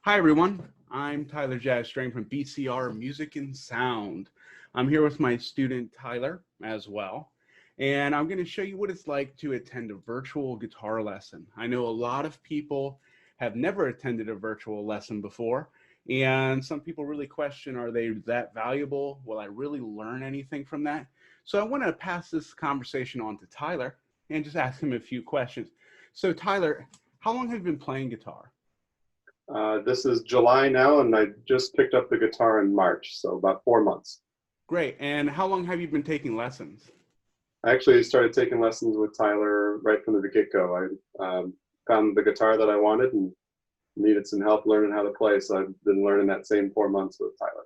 Hi, everyone. I'm Tyler Jazz Strang from BCR Music and Sound. I'm here with my student Tyler as well, and I'm going to show you what it's like to attend a virtual guitar lesson. I know a lot of people have never attended a virtual lesson before, and some people really question, are they that valuable? Will I really learn anything from that? So I want to pass this conversation on to Tyler and just ask him a few questions. So Tyler, how long have you been playing guitar? This is July now, and I just picked up the guitar in March, so about 4 months. Great. And how long have you been taking lessons? I actually started taking lessons with Tyler right from the get-go. I found the guitar that I wanted and needed some help learning how to play, so I've been learning that same 4 months with Tyler.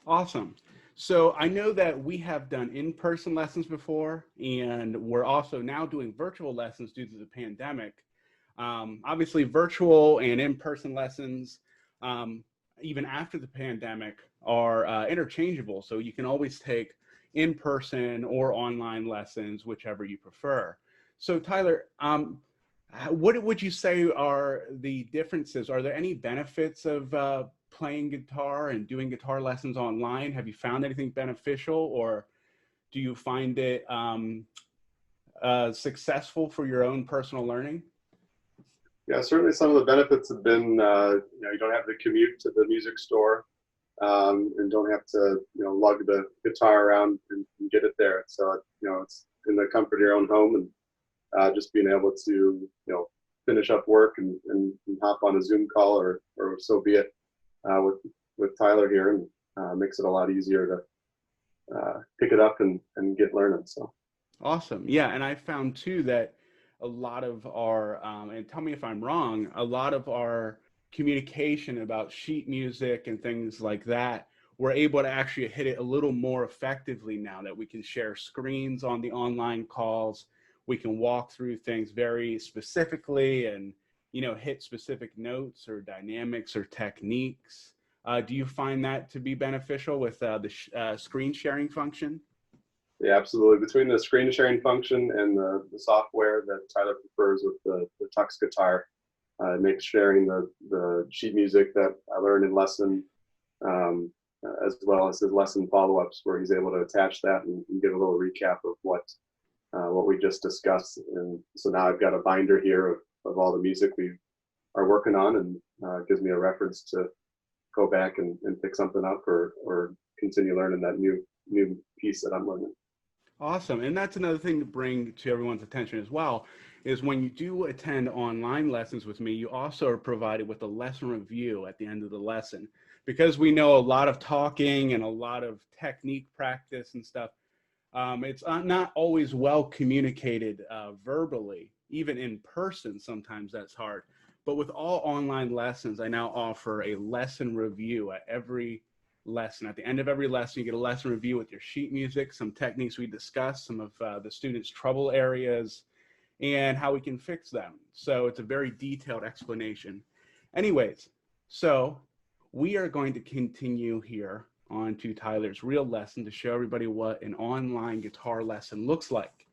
Awesome. So I know that we have done in-person lessons before, and we're also now doing virtual lessons due to the pandemic. Obviously, virtual and in-person lessons, even after the pandemic, are interchangeable. So you can always take in-person or online lessons, whichever you prefer. So Tyler, what would you say are the differences? Are there any benefits of playing guitar and doing guitar lessons online? Have you found anything beneficial, or do you find it successful for your own personal learning? Yeah, certainly some of the benefits have been, you don't have to commute to the music store, and don't have to, lug the guitar around and get it there. So, it's in the comfort of your own home, and just being able to, finish up work and hop on a Zoom call or so be it, with Tyler here, and makes it a lot easier to pick it up and get learning. So Awesome. Yeah, and I found too that a lot of our, and tell me if I'm wrong, a lot of our communication about sheet music and things like that, we're able to actually hit it a little more effectively now that we can share screens on the online calls. We can walk through things very specifically and, hit specific notes or dynamics or techniques. Do you find that to be beneficial with the screen sharing function? yeah, absolutely. Between the screen sharing function and the software that Tyler prefers with the Tux guitar, it makes sharing the sheet music that I learned in lesson, um, as well as his lesson follow-ups, where he's able to attach that and give a little recap of what we just discussed. And so now I've got a binder here of all the music we are working on, and it gives me a reference to go back and pick something up or continue learning that new piece that I'm learning. Awesome. And that's another thing to bring to everyone's attention as well, is when you do attend online lessons with me, you also are provided with a lesson review at the end of the lesson. Because we know a lot of talking and a lot of technique practice and stuff, it's not always well communicated verbally, even in person. Sometimes that's hard. But with all online lessons, I now offer a lesson review at every lesson. At the end of every lesson, you get a lesson review with your sheet music, some techniques we discussed, some of the students' trouble areas, and how we can fix them. So it's a very detailed explanation. Anyways, so we are going to continue here on to Tyler's real lesson to show everybody what an online guitar lesson looks like.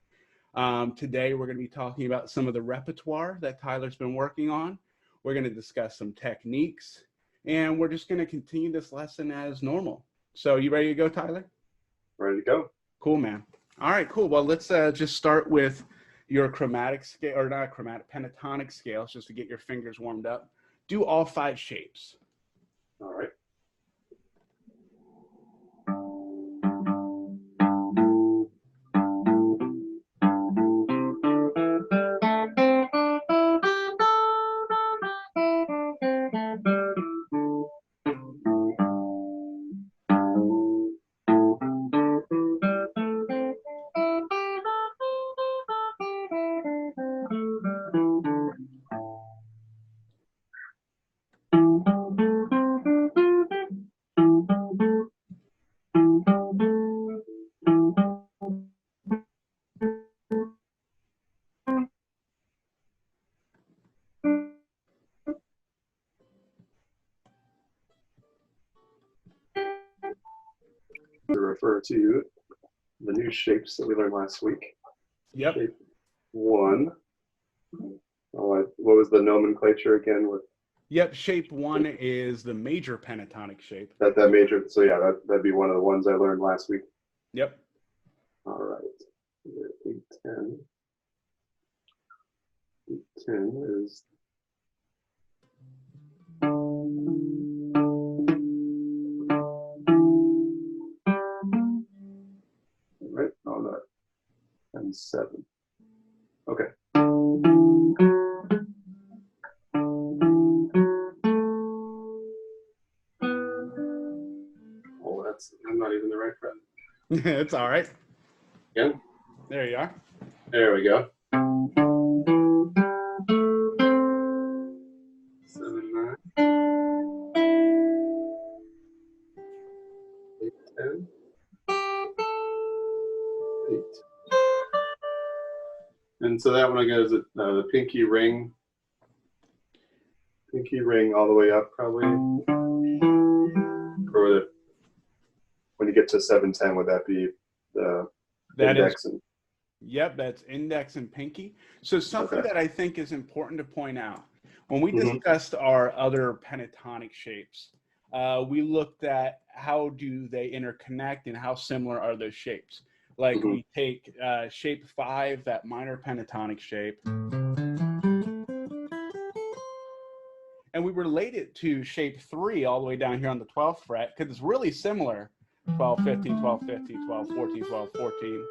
Today, we're going to be talking about some of the repertoire that Tyler's been working on. We're going to discuss some techniques, and we're just going to continue this lesson as normal. So you ready to go, Tyler? Ready to go. Cool, man. All right, cool. Well, let's just start with your chromatic scale, or not chromatic, pentatonic scales, just to get your fingers warmed up. Do all 5 shapes. All right. To refer to the new shapes that we learned last week. Yep. Shape 1. What was the nomenclature again with Yep, shape 1 is the major pentatonic shape. That major. So yeah, that'd be one of the ones I learned last week. Yep. All right. 810. 810 is. Right? Oh no. And 7. Okay. Oh, I'm not even the right fret. It's all right. Yeah. There you are. There we go. 7, 9. 8, 10. 8. And so that one goes the pinky ring all the way up, probably. Or when you get to 710, would that be the index? Yep, that's index and pinky. So something that I think is important to point out, when we discussed our other pentatonic shapes, we looked at how do they interconnect and how similar are those shapes. Like we take shape 5, that minor pentatonic shape, and we relate it to shape 3 all the way down here on the 12th fret because it's really similar. 12, 15, 12, 15, 12, 14, 12, 14.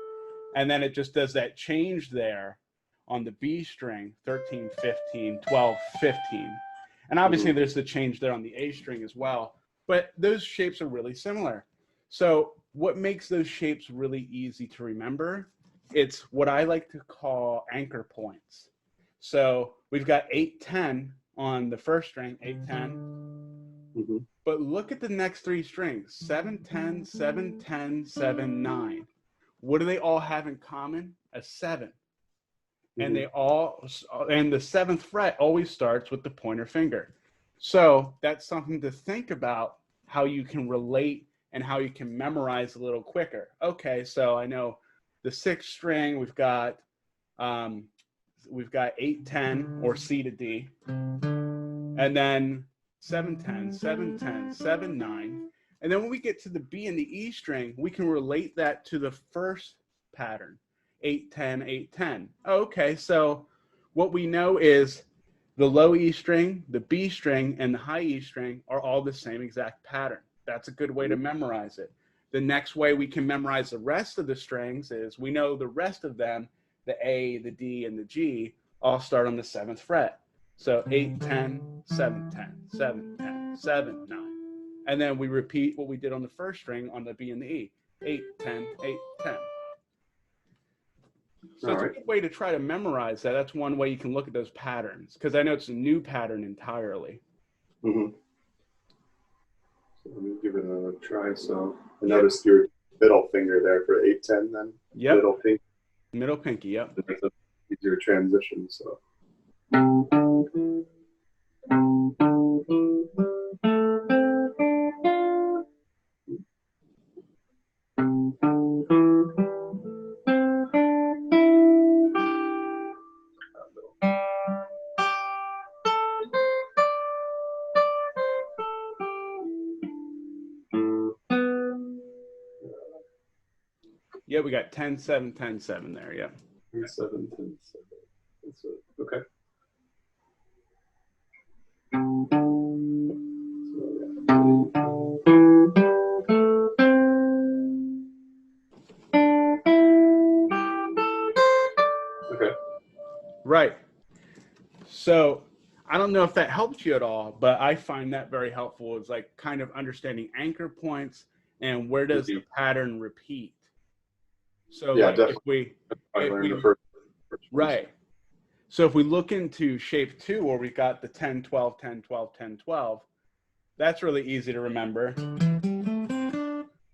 And then it just does that change there on the B string, 13, 15, 12, 15. And obviously there's the change there on the A string as well. But those shapes are really similar. So what makes those shapes really easy to remember? It's what I like to call anchor points. So we've got 8, 10 on the first string, 8, 10. But look at the next 3 strings, 7, 10, 7, 10, 7, 9. What do they all have in common? A 7. And they all, and the 7th fret always starts with the pointer finger. So that's something to think about, how you can relate and how you can memorize a little quicker. Okay, so I know the 6th string, we've got 8, 10 or C to D. And then 7, 10, 7, 10, 7, 9. And then when we get to the B and the E string, we can relate that to the first pattern, 8, 10, 8, 10. Okay, so what we know is the low E string, the B string, and the high E string are all the same exact pattern. That's a good way to memorize it. The next way we can memorize the rest of the strings is we know the rest of them, the A, the D, and the G, all start on the 7th fret. So 8, 10, 7, 10, 7, 10, 7, 9. And then we repeat what we did on the first string on the B and the E. 8, 10, 8, 10. So it's a good way to try to memorize that. That's one way you can look at those patterns, because I know it's a new pattern entirely. So let me give it another try. So I noticed your middle finger there for 8, 10 then? Yep. Middle pinky. Middle pinky, yep. That's an easier transition, so. Yeah, we got 10, 7, 10, 7 there, yeah. 7, 10, 7. Okay. Okay. Right. So I don't know if that helps you at all, but I find that very helpful. It's like kind of understanding anchor points and where does the pattern repeat. So yeah, like definitely. Right. So if we look into shape 2 where we've got the 10, 12, 10, 12, 10, 12, that's really easy to remember.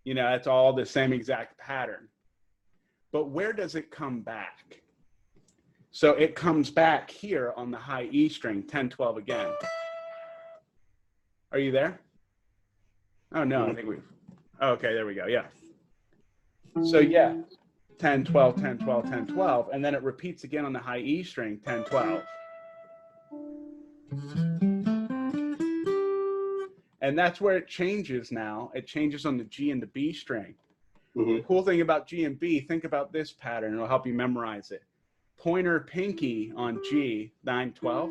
You know, it's all the same exact pattern. But where does it come back? So it comes back here on the high E string, 10, 12 again. Are you there? Oh, no, I think okay, there we go, yeah. So yeah, 10, 12, 10, 12, 10, 12, and then it repeats again on the high E string, 10, 12. And that's where it changes now. It changes on the G and the B string. Mm-hmm. The cool thing about G and B, think about this pattern. It'll help you memorize it. Pointer, pinky on G, 9, 12.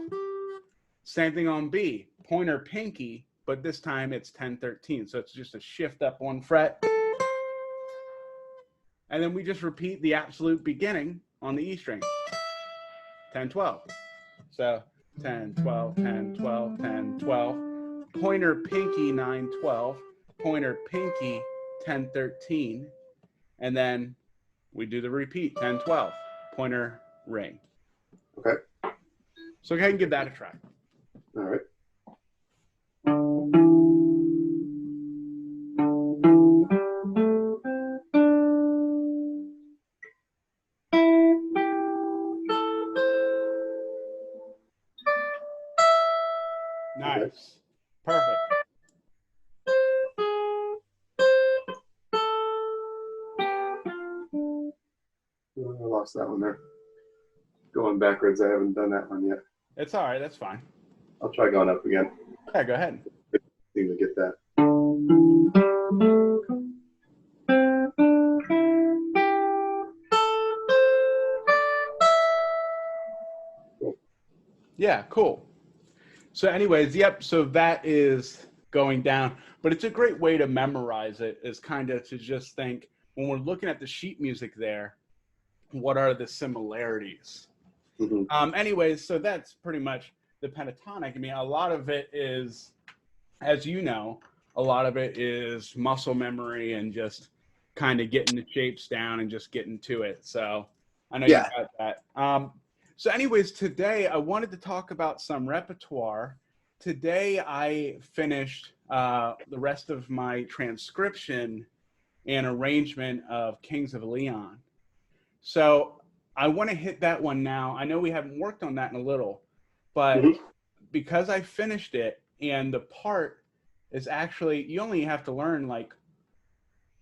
Same thing on B. Pointer, pinky, but this time it's 10, 13. So it's just a shift up one fret. And then we just repeat the absolute beginning on the E string. 10, 12. So 10, 12, 10, 12, 10, 12. Pointer, pinky, 9, 12. Pointer, pinky, 10, 13. And then we do the repeat, 10, 12. Pointer, ring. Okay. So go ahead and give that a try. All right. Nice. Okay. Perfect. I lost that one there. Going backwards, I haven't done that one yet. It's all right. That's fine. I'll try going up again. Yeah, go ahead. Seem to get that. Yeah, cool. So anyways, yep, so that is going down. But it's a great way to memorize it, is kind of to just think, when we're looking at the sheet music there, what are the similarities? Mm-hmm. Anyways, so that's pretty much the pentatonic. I mean, a lot of it is, as you know, a lot of it is muscle memory and just kind of getting the shapes down and just getting to it. So I know you got that. So anyways, today I wanted to talk about some repertoire. Today I finished the rest of my transcription and arrangement of Kings of Leon. So I want to hit that one now. I know we haven't worked on that in a little, but because I finished it, and the part is actually, you only have to learn like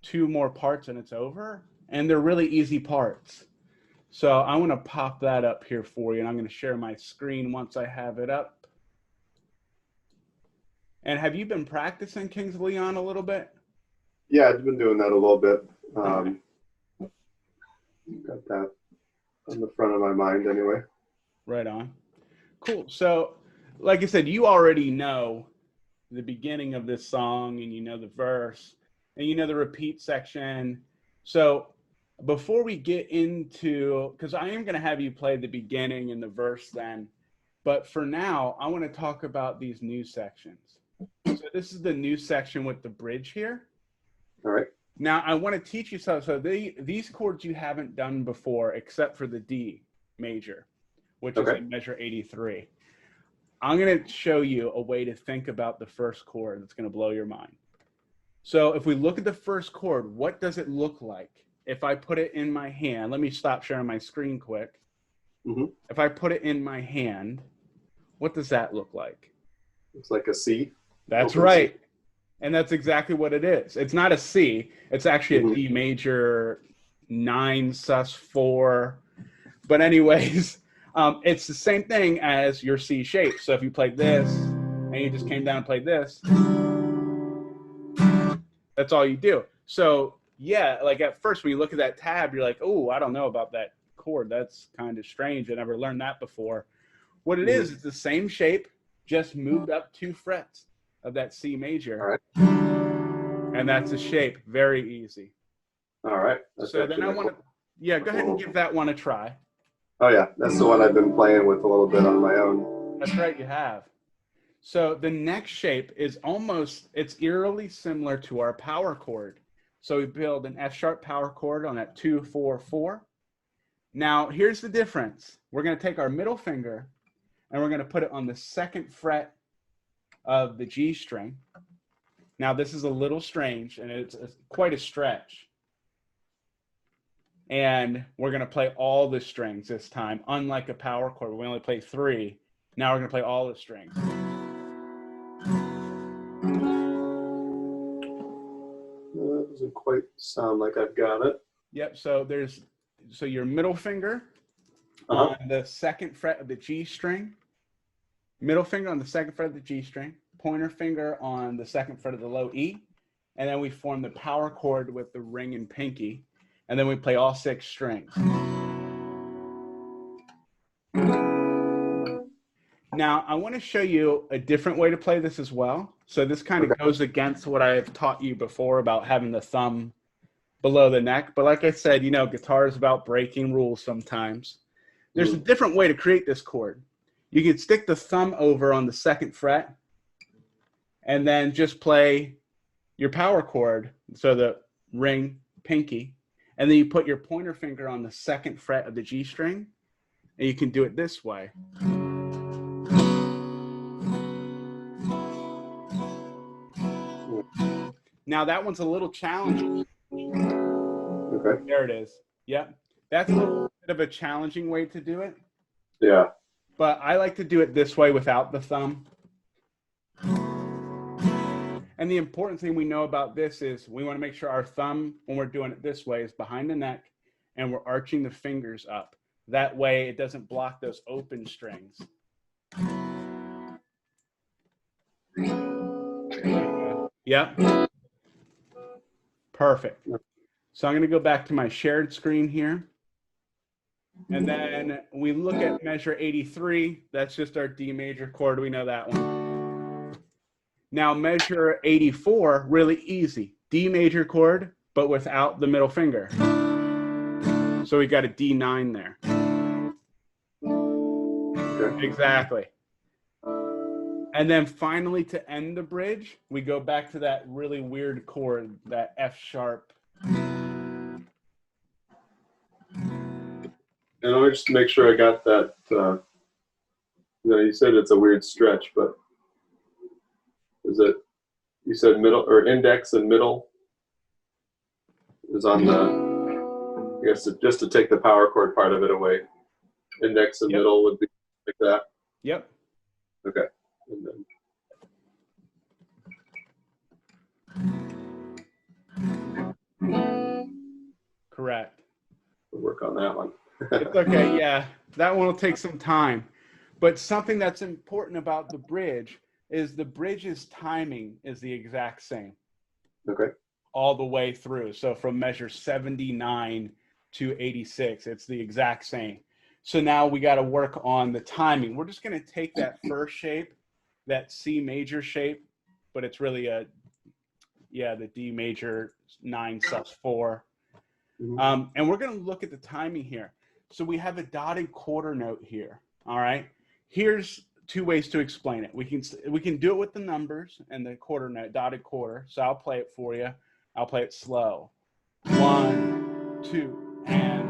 2 more parts and it's over, and they're really easy parts. So I want to pop that up here for you, and I'm going to share my screen once I have it up. And have you been practicing Kings of Leon a little bit? Yeah, I've been doing that a little bit. Got that on the front of my mind anyway. Right on. Cool. So, like I said, you already know the beginning of this song, and you know the verse, and you know the repeat section. So before we get into, because I am going to have you play the beginning and the verse then, but for now, I want to talk about these new sections. So this is the new section with the bridge here. All right. Now, I want to teach you something. So these chords you haven't done before, except for the D major, which is in measure 83. I'm going to show you a way to think about the first chord that's going to blow your mind. So if we look at the first chord, what does it look like? If I put it in my hand, let me stop sharing my screen quick. If I put it in my hand, what does that look like? It's like a C. That's right. C. And that's exactly what it is. It's not a C. It's actually a D major 9 sus 4. But anyways, it's the same thing as your C shape. So if you played this and you just came down and played this, that's all you do. So yeah, like at first when you look at that tab, you're like, oh, I don't know about that chord. That's kind of strange. I never learned that before. What it is, it's the same shape, just moved up 2 frets of that C major. All right. And that's a shape. Very easy. All right. That's so then I want to, yeah, go ahead and give that one a try. Oh yeah, that's the one I've been playing with a little bit on my own. That's right, you have. So the next shape is almost, it's eerily similar to our power chord. So we build an F sharp power chord on that 2, 4, 4. Now here's the difference. We're going to take our middle finger and we're going to put it on the 2nd fret of the G string. Now this is a little strange and it's quite a stretch. And we're going to play all the strings this time, unlike a power chord. We only play 3. Now we're going to play all the strings. That doesn't quite sound like I've got it. Yep, so your middle finger on the 2nd fret of the G string. middle finger on the second fret of the G string, pointer finger on the second fret of the low E, and then we form the power chord with the ring and pinky, and then we play all 6 strings. Now, I want to show you a different way to play this as well. So this kind of goes against what I've taught you before about having the thumb below the neck. But like I said, you know, guitar is about breaking rules sometimes. There's a different way to create this chord. You can stick the thumb over on the second fret and then just play your power chord, so the ring, pinky, and then you put your pointer finger on the second fret of the G string, and you can do it this way. Now that one's a little challenging. Okay. There it is. Yep. That's a little bit of a challenging way to do it. Yeah. But I like to do it this way without the thumb. And the important thing we know about this is we want to make sure our thumb, when we're doing it this way, is behind the neck and we're arching the fingers up. That way it doesn't block those open strings. Yep. Perfect. So I'm going to go back to my shared screen here. And then we look at measure 83. That's just our D major chord. We know that one. Now measure 84, really easy. D major chord, but without the middle finger. So we got a D9 there. Okay. Exactly. And then finally, to end the bridge, we go back to that really weird chord, that F sharp. And let me just make sure I got that. You know, you said it's a weird stretch, but is it? You said middle or index and middle is on the. I guess just to take the power chord part of it away, index and middle would be like that. Yep. Okay. And then. Correct. We'll work on that one. It's okay, yeah. That one will take some time. But something that's important about the bridge is the bridge's timing is the exact same. Okay. All the way through. So from measure 79 to 86, it's the exact same. So now we got to work on the timing. We're just going to take that first shape, that C major shape, but it's really the D major 9 sus4. And we're going to look at the timing here. So we have a dotted quarter note here. All right. Here's 2 ways to explain it. We can do it with the numbers and the quarter note, dotted quarter. So I'll play it for you. I'll play it slow. 1, 2, and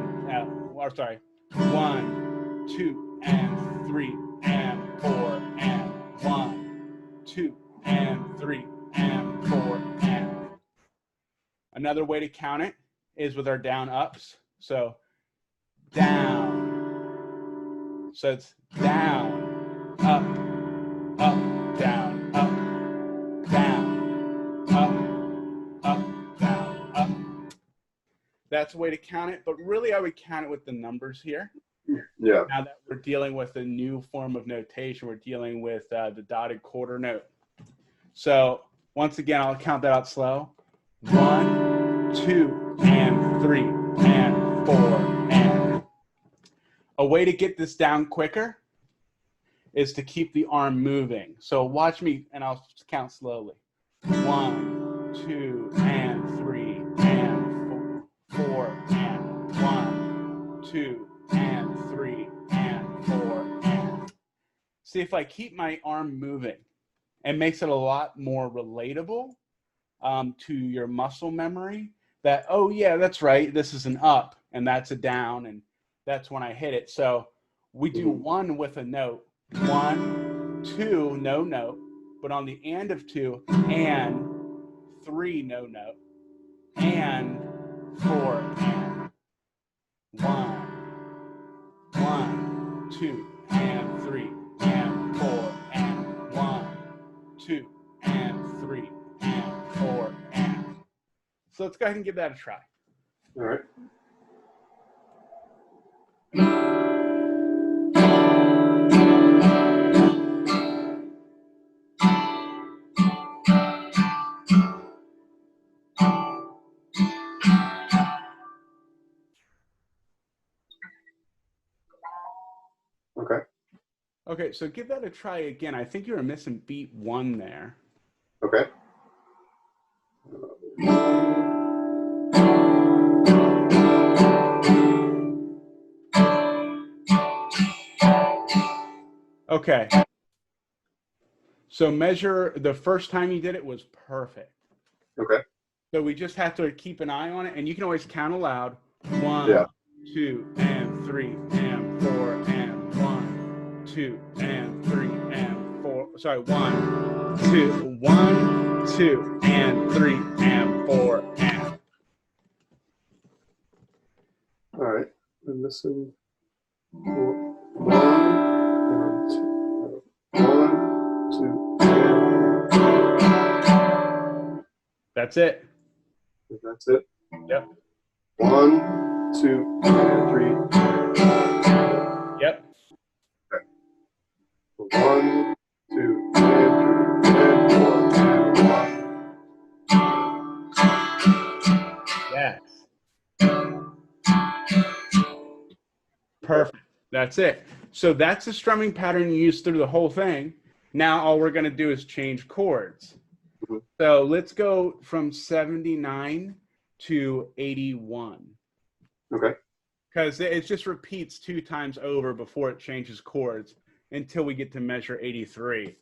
1, 2, and 3, and 4, and 1, 2, and 3, and 4, and. Another way to count it is with our down ups. So down. So it's down, up, up, down, up, down, up, down, up. That's a way to count it, but really I would count it with the numbers here. Yeah. Now that we're dealing with a new form of notation, we're dealing with the dotted quarter note. So once again, I'll count that out slow. 1, 2, and 3, and 4, and. A way to get this down quicker is to keep the arm moving. So watch me, and I'll count slowly. 1, 2, and 3, and 4, and 1, 2, and 3, and 4, and. See, if I keep my arm moving, it makes it a lot more relatable to your muscle memory that, oh yeah, that's right, this is an up and that's a down, and that's when I hit it. So we do 1 with a note, 1, 2, no note, but on the and of 2, and 3, no note, and 4, and 1, 2, and 3, and 4, and 1, 2, and 3, and 4, and. So let's go ahead and give that a try. All right. Okay, so give that a try again. I think you were missing beat 1 there. Okay. Okay. So measure, the first time you did it was perfect. Okay. So we just have to keep an eye on it, and you can always count aloud. 1, Yeah. 2, and 3, and 4, and 1, 2, and 3, and 4. Sorry, 1, 2, 1, 2, and 3, and 4, and. All right. I'm missing 1 and 2. 1, 2, and That's it. that's it. Yep. 1, 2, and 3. Yep. Okay. 1, 2, and 3, and 4, and 1. Yes. Perfect. That's it. So that's the strumming pattern you use through the whole thing. Now all we're going to do is change chords. Mhm. So let's go from 79 to 81. Okay. Because it just repeats 2 times over before it changes chords until we get to measure 83.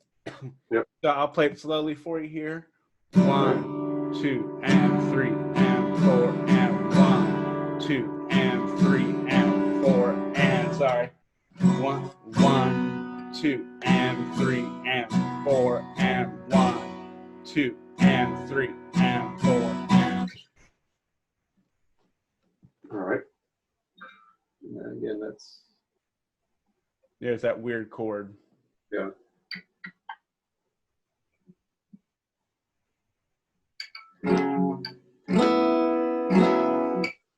Yep. So I'll play it slowly for you here. 1, 2, and 3, and 4, and 1, 2, and 3, and 4, and sorry. 1, 2, and 3, and 4, and 1, 2, and 3, and 4, and. All right. And again, that's There's that weird chord. yeah.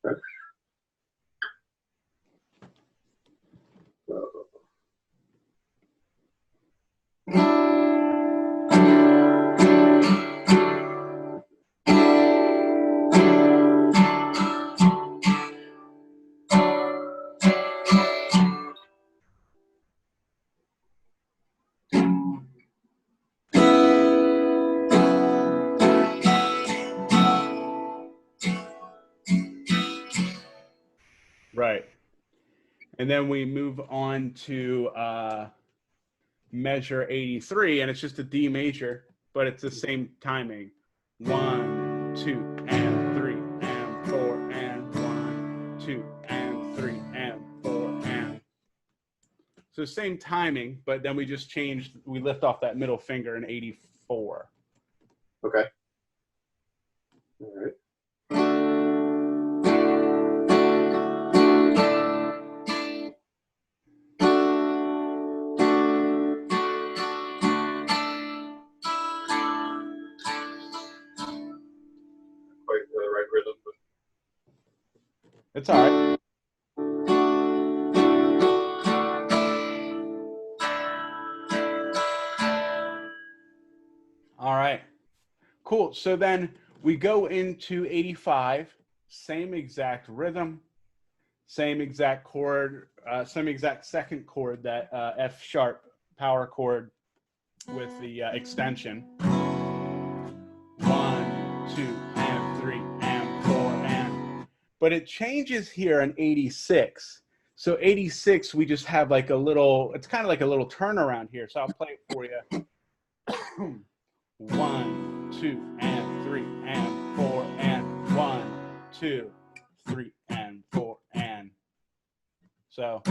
Okay. Right. And then we move on to measure 83, and it's just a D major, but it's the same timing. 1, 2, and 3, and 4, and 1, 2, and 3, and 4, and. So same timing, but then we just changed, we lift off that middle finger in 84. Okay. All right. Quite the right rhythm, but It's all right. All right. Cool. So then we go into 85, same exact rhythm, same exact chord, same exact second chord, that F sharp power chord with the extension. 1, 2, and 3, and 4, and. But it changes here in 86. So 86, we just have like a little, it's kind of like a little turnaround here. So I'll play it for you. 1, 2, and 3, and 4, and 1, 2, 3, and 4, and. So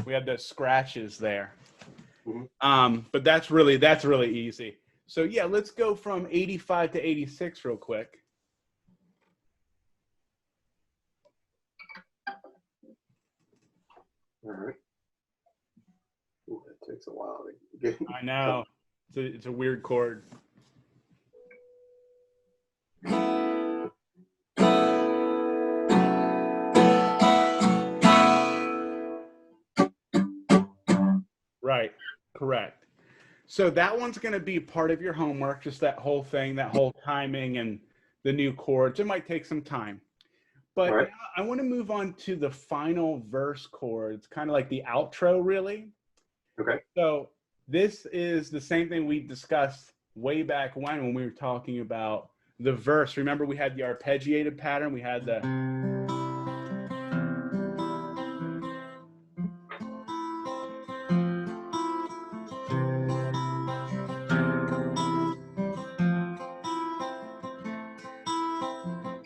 we have those scratches there. But that's really easy. So yeah, let's go from 85 to 86 real quick. all right. Ooh, that takes a while to get. I know. It's a weird chord. Right. Correct. So that one's going to be part of your homework, just that whole thing, that whole timing and the new chords. It might take some time. But Right. now I want to move on to the final verse chords, kind of like the outro, really. Okay. So this is the same thing we discussed way back when we were talking about the verse. Remember, we had the arpeggiated pattern. We had the...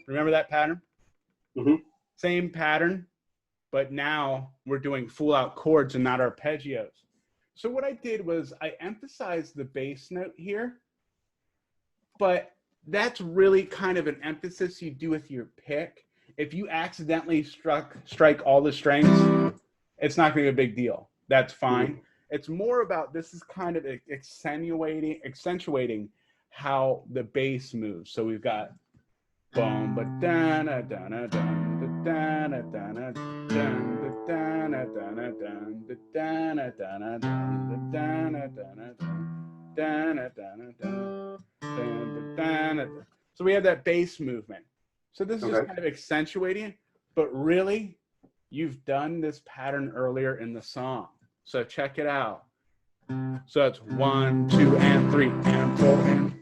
Remember that pattern? Mm-hmm. Same pattern, but now we're doing full out chords and not arpeggios. So what I did was I emphasized the bass note here, but that's really kind of an emphasis you do with your pick. If you accidentally strike all the strings, it's not going to be a big deal. That's fine. Mm-hmm. It's more about, this is kind of accentuating how the bass moves. So we've got boom, but da da da da da da da da da. So we have that bass movement. So this is just kind of accentuating it, but really, you've done this pattern earlier in the song. So check it out. So it's 1, 2, and 3, and 4, and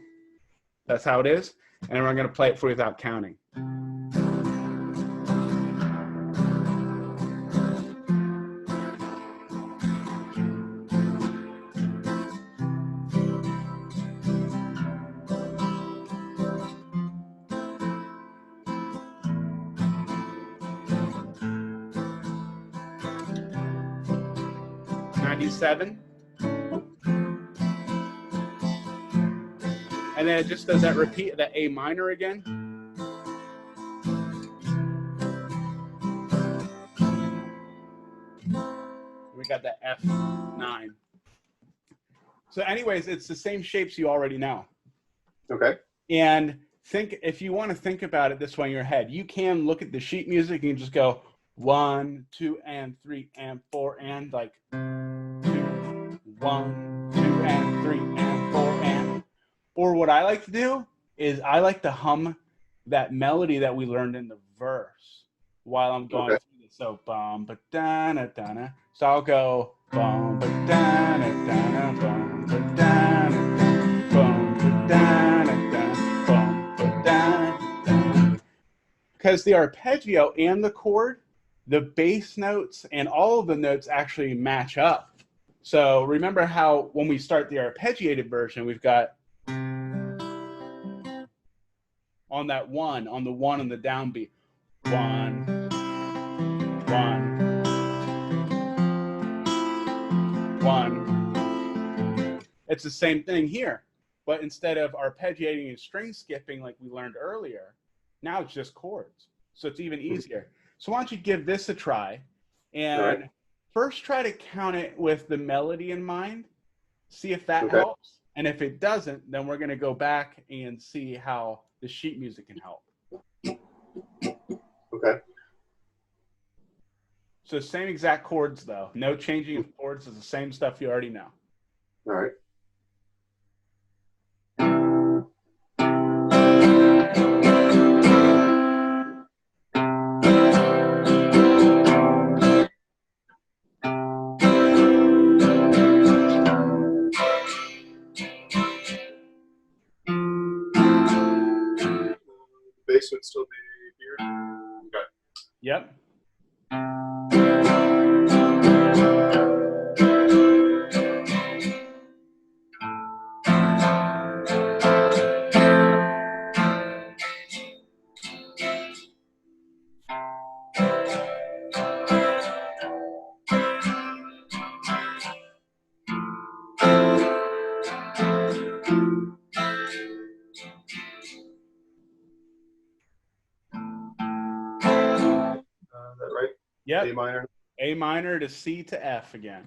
that's how it is. And we're going to play it for you without counting. '97. And then it just does that repeat, that A minor again. We got the F9. So anyways, it's the same shapes you already know. Okay. And if you want to think about it this way in your head, you can look at the sheet music and just go 1, 2, and 3, and 4, and like 2, 1, 2, and 3, and 4, and. Or what I like to do is I like to hum that melody that we learned in the verse while I'm going through this. So bum ba da na da na. So I'll go bum ba da na da na bum ba da na bum ba da na da bum ba da na. Because the arpeggio and the chord, the bass notes and all of the notes actually match up. So remember how when we start the arpeggiated version, we've got on that one, on the one on the downbeat. 1, 1, 1. It's the same thing here, but instead of arpeggiating and string skipping like we learned earlier, now it's just chords. So it's even easier. So why don't you give this a try and first try to count it with the melody in mind, see if that helps. And if it doesn't, then we're going to go back and see how the sheet music can help. Okay. So same exact chords though. No changing of chords. It's the same stuff you already know. All right. Bass would still be here. Okay. Yep. Is that right? Yep. A minor. A minor to C to F again.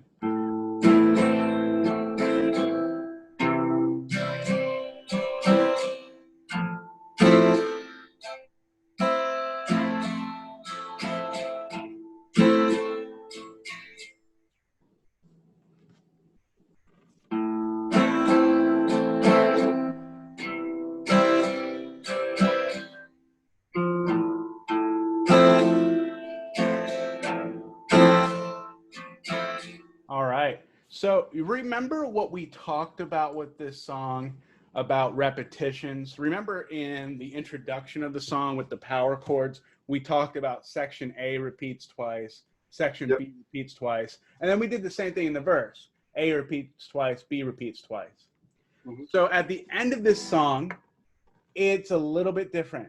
All So you remember what we talked about with this song about repetitions? Remember in the introduction of the song with the power chords, we talked about section A repeats twice, section Yep. B repeats twice, and then we did the same thing in the verse. A repeats twice, B repeats twice. Mm-hmm. So at the end of this song, it's a little bit different.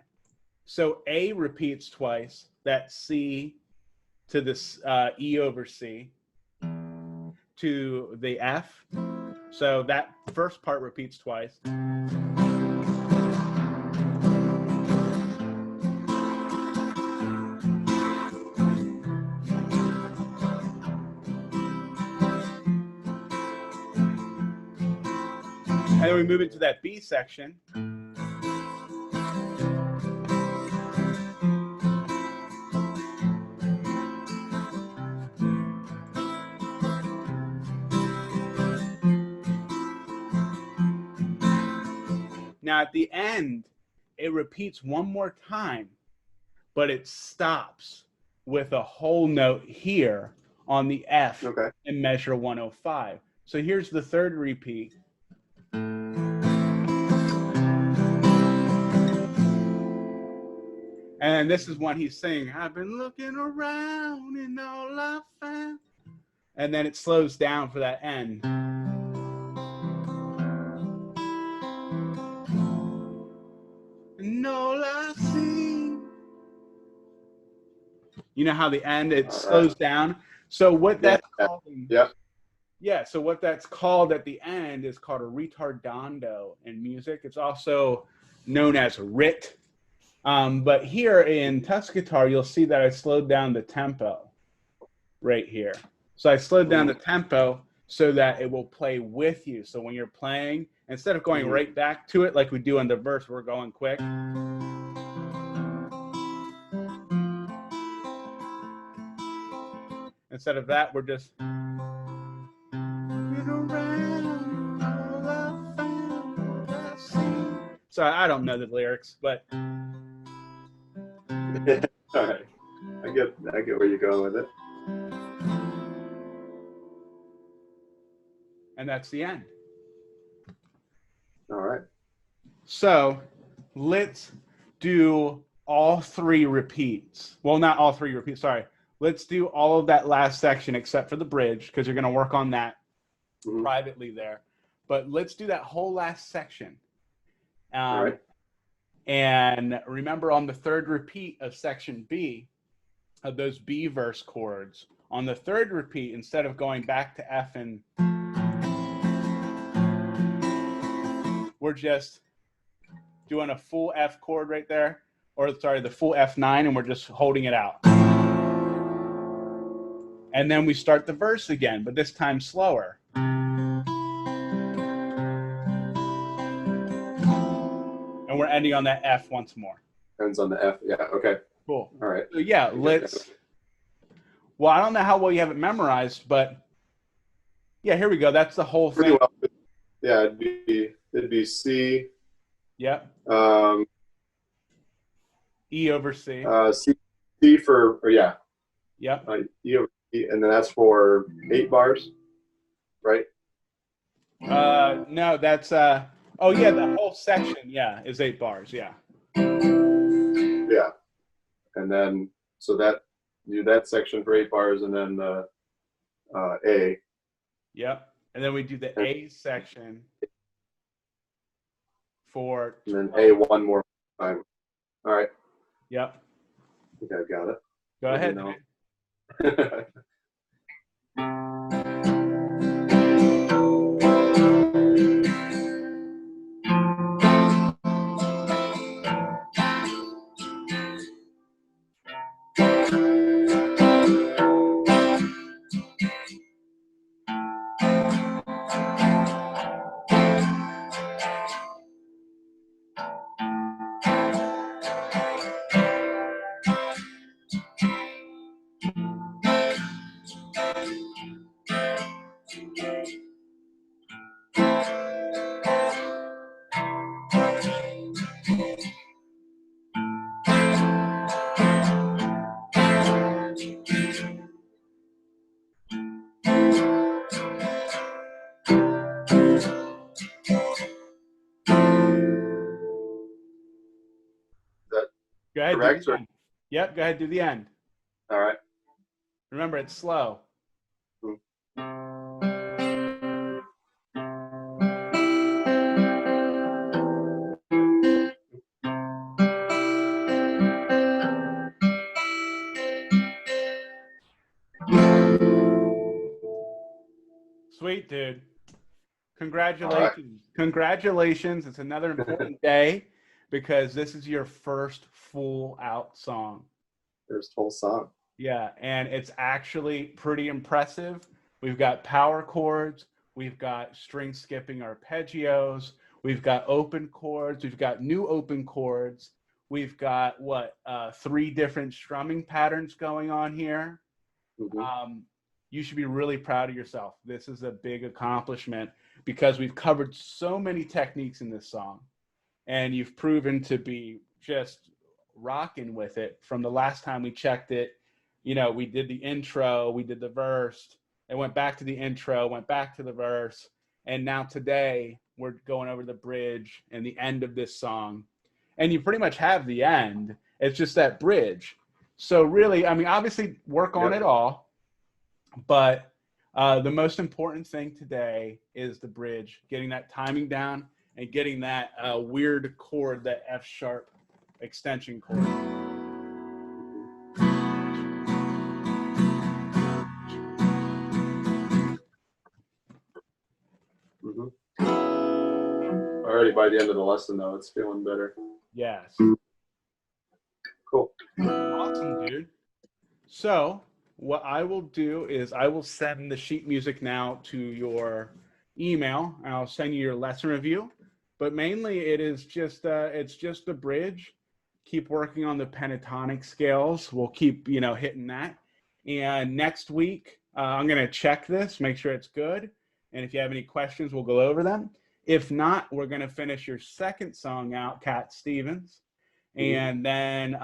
So A repeats twice, that C to this E over C to the F. So that first part repeats twice. And then we move into that B section. Now at the end, it repeats one more time, but it stops with a whole note here on the F Okay. in measure 105. So here's the third repeat. And this is when he's saying, I've been looking around and all I found. And then it slows down for that end. And all I see. You know how the end, it slows down? So what that's called, so what that's called at the end is called a ritardando in music. It's also known as rit. But here in Tuscatar, you'll see that I slowed down the tempo right here. So I slowed down the tempo so that it will play with you. So when you're playing, instead of going right back to it like we do in the verse, we're going quick. Instead of that, we're just... So I don't know the lyrics, but... All right. I get where you're going with it. And that's the end. All right. So let's do all three repeats. Well, not all three repeats, sorry. Let's do all of that last section except for the bridge, because you're going to work on that privately there. But let's do that whole last section. All right. And remember, on the third repeat of section B, of those B verse chords, on the third repeat, instead of going back to F and... we're just doing a full F chord right there, or sorry, the full F9, and we're just holding it out. And then we start the verse again, but this time slower. And we're ending on that F once more. Ends on the F. Yeah. Okay. Cool. All right. So yeah, let's... Well, I don't know how well you have it memorized, but yeah, here we go. That's the whole thing. Well. Yeah, it'd be C. Yep. E over C. C for, or yeah. Yep. E over C, and then that's for 8 bars, right? No, that's oh yeah, the whole section, yeah, is 8 bars, yeah. Yeah. And then so that do that section for 8 bars, and then A. Yep. And then we do the A section for... And then A one more time. All right. Yep. I think I've got it. Go ahead. ahead, do correct? the end. Yep, go ahead, do the end. All right. Remember, it's slow. Sweet, dude. Congratulations. Right. Congratulations. It's another important day because this is your first full out song. First whole song. Yeah, and it's actually pretty impressive. We've got power chords, we've got string skipping arpeggios, we've got open chords, we've got new open chords, we've got 3 different strumming patterns going on here. Mm-hmm. You should be really proud of yourself. This is a big accomplishment because we've covered so many techniques in this song, and you've proven to be just rocking with it. From the last time we checked it, you know, we did the intro, we did the verse, and went back to the intro, went back to the verse, and now today we're going over the bridge and the end of this song. And you pretty much have the end. It's just that bridge. So really, I mean, obviously work on it all. But the most important thing today is the bridge, getting that timing down and getting that weird chord, that F sharp extension chord. Mm-hmm. Already by the end of the lesson, though, it's feeling better. Yes. Cool. Awesome, dude. So what I will do is I will send the sheet music now to your email, and I'll send you your lesson review. But mainly it is just it's just the bridge. Keep working on the pentatonic scales. We'll keep, you know, hitting that. And next week I'm going to check this, make sure it's good. And if you have any questions, we'll go over them. If not, we're going to finish your second song out, Cat Stevens. And then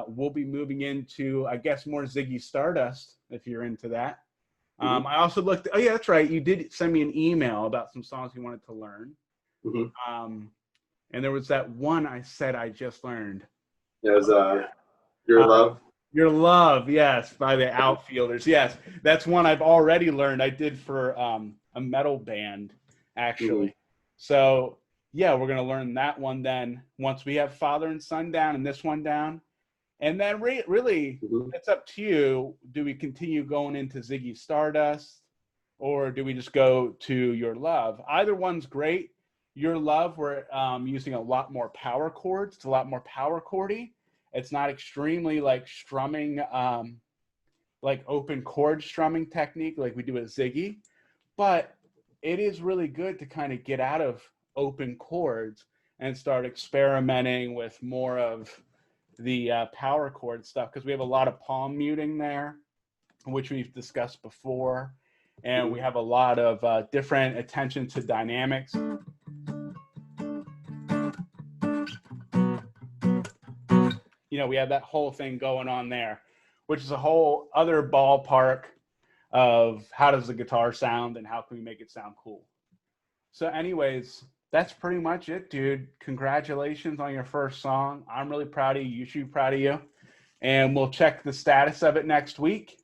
we'll be moving into, I guess, more Ziggy Stardust, if you're into that. I also looked, oh yeah, that's right. You did send me an email about some songs you wanted to learn. And there was that one I said I just learned. Yeah, it was Your Love. Your Love, yes, by the Outfielders. Yes, that's one I've already learned. I did for a metal band, actually. So yeah, we're going to learn that one then once we have Father and Son down and this one down. And then really, it's up to you. Do we continue going into Ziggy Stardust, or do we just go to Your Love? Either one's great. Your Love, we're using a lot more power chords. It's a lot more power chordy. It's not extremely like strumming, like open chord strumming technique like we do with Ziggy. But it is really good to kind of get out of open chords and start experimenting with more of the power chord stuff, because we have a lot of palm muting there, which we've discussed before, and we have a lot of different attention to dynamics. You know, we have that whole thing going on there, which is a whole other ballpark of how does the guitar sound and how can we make it sound cool. So anyways, that's pretty much it, dude. Congratulations on your first song. I'm really proud of you. You should be proud of you. And we'll check the status of it next week.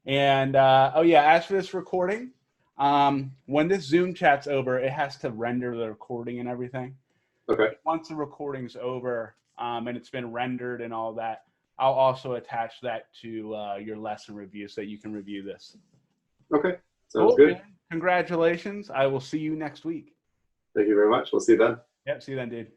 And, oh yeah, as for this recording, when this Zoom chat's over, it has to render the recording and everything. Okay. Once the recording's over and it's been rendered and all that, I'll also attach that to your lesson review so that you can review this. Okay. Sounds good. Man. Congratulations. I will see you next week. Thank you very much. We'll see you then. Yep. See you then, dude.